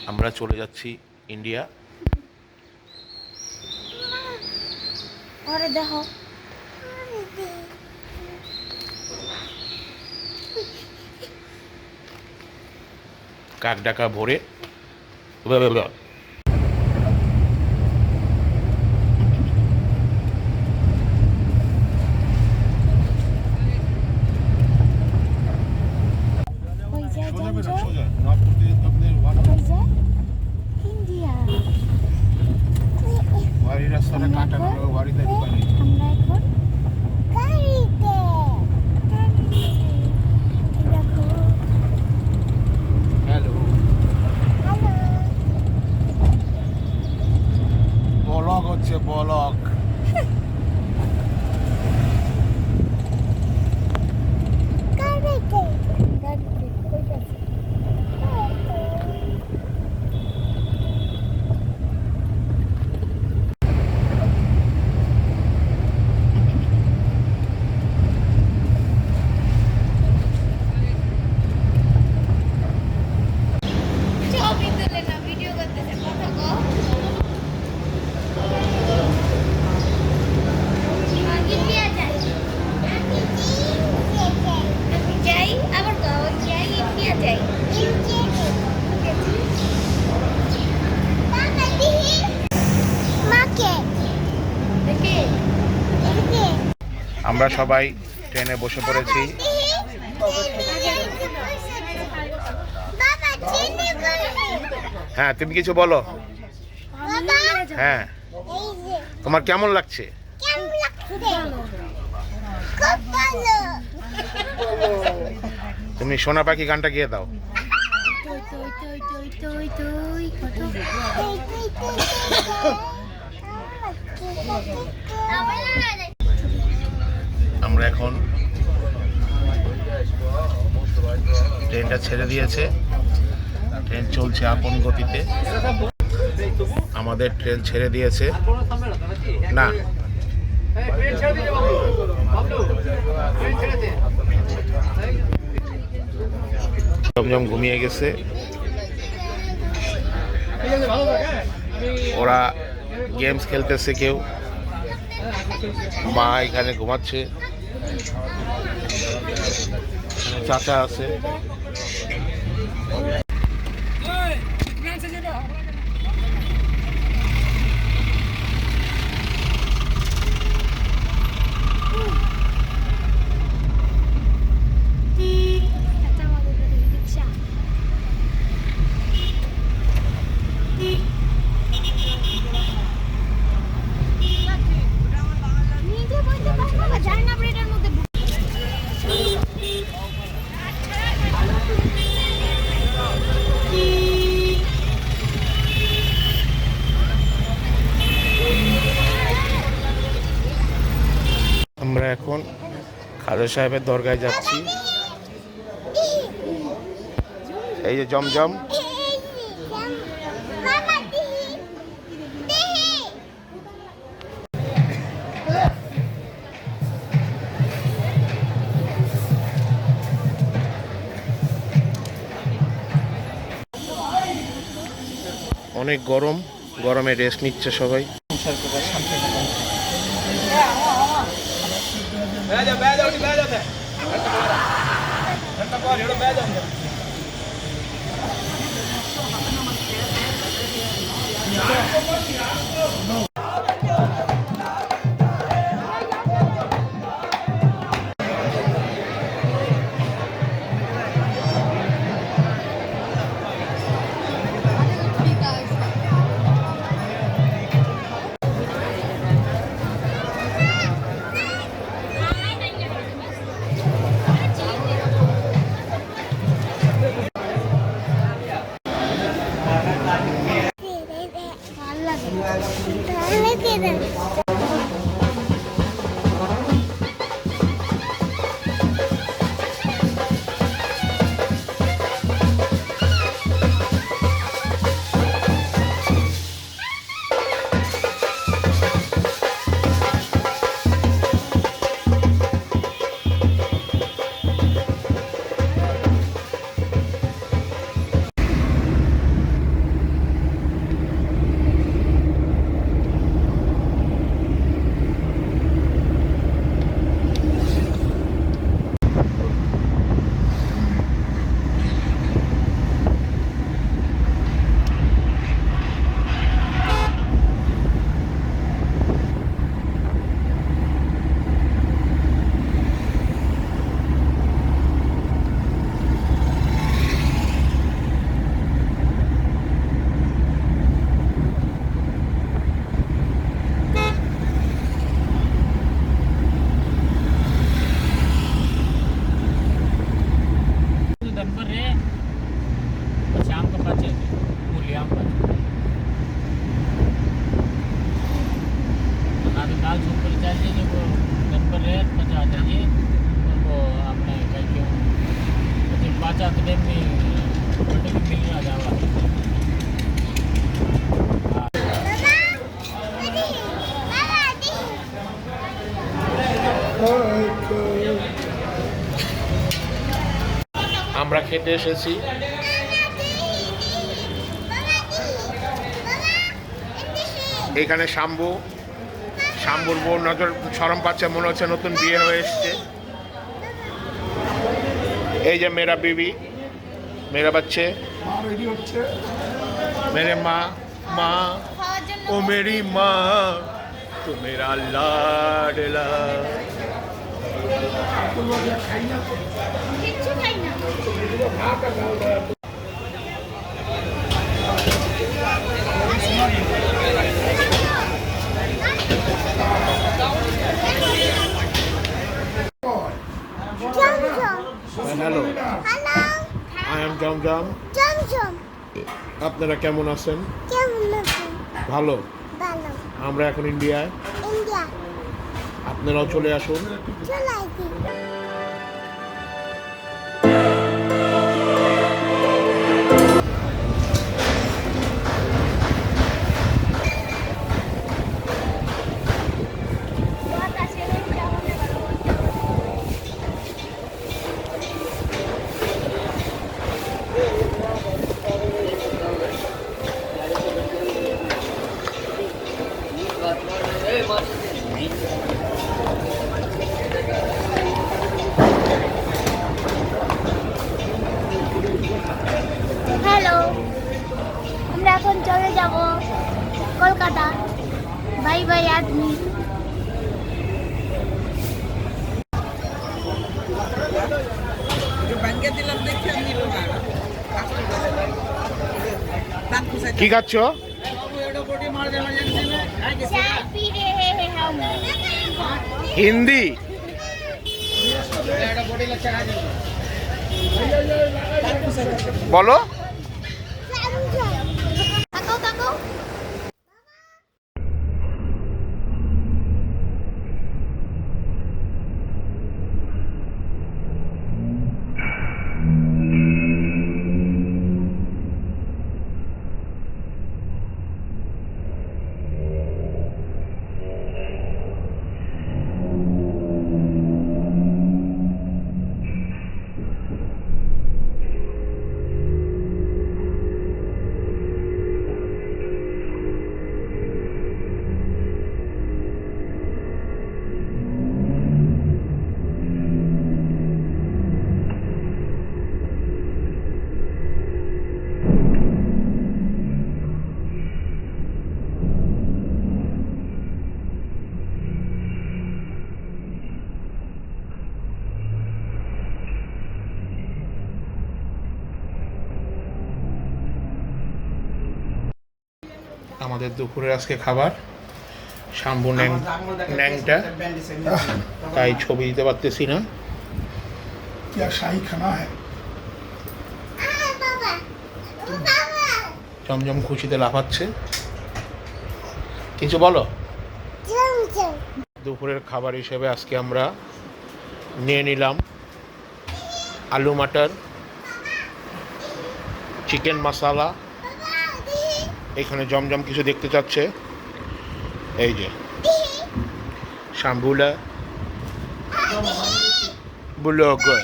আমরা চলে যাচ্ছি ইন্ডিয়া। দেখো কাক ডাকা ভোরে ইন্ডিয়া বাড়ির রাস্তাটা কাটা গেল, বাড়িতে ঢুকানি। আমরা এখন গাড়িতে দেখো। হ্যালো, হ্যালো ব্লগ হচ্ছে ব্লগ। গাড়িতে গাড়িতে কই যাচ্ছে? আমরা সবাই ট্রেনে বসে পড়েছি। হ্যাঁ, তুমি কিছু বলো। হ্যাঁ, তোমার কেমন লাগছে? তুমি সোনা পাখি গানটা গিয়ে দাও। আমরা এখন ট্রেনটা ছেড়ে দিয়েছে, ট্রেন চলছে আপন গতিতে। আমাদের ট্রেন ছেড়ে দিয়েছে না, জমজম ঘুমিয়ে গেছে। ওরা গেমস খেলতেছে, কেউ মা এখানে ঘুমাচ্ছে, চাচা আছে। আমরা এখন খাজা সাহেবের দরগায় যাচ্ছি। এই যে জমজম, অনেক গরম, গরমে রেস্ট নিচ্ছে সবাই। খেতে এসেছি। এখানে শাম্বুর বউ নজর শরম পাচ্ছে, মনে হচ্ছে নতুন বিয়ে হয়ে এসছে। এই যে মেরা বিবি, মেরা বাচ্চে, মেরে মা, মা ও মেরি মা তো মেরা লাডলা। কিচ্ছু খাই না। হ্যালো, হ্যালো আই এম জমজম। জমজম আপনারা কেমন আছেন? কেমন আছেন? ভালো। ভালো। আমরা এখন ইন্ডিয়ায়, ইন্ডিয়া আপনারাও চলে আসুন। চলে আসি। হ্যালো, আমরা এখন চলে যাব কলকাতা। বাই বাই আদমি। কি খাচ্ছ? হিন্দি? বলো। তাকাও তাকাও। আমাদের দুপুরের আজকে খাবার শাম্বু ন্যাংটা, তাই ছবি দিতে পারতেছি না। क्या शाही खाना है? বাবা বাবা জমজম খুশিতে লাফাচ্ছে। কিছু বলো। জমজম দুপুরের খাবার হিসেবে আজকে আমরা নিয়ে নিলাম আলু মাটার, চিকেন মশালা। এখানে জমজম কিছু দেখতে চাচ্ছে, এই যে শাম্বুলা ব্লগার।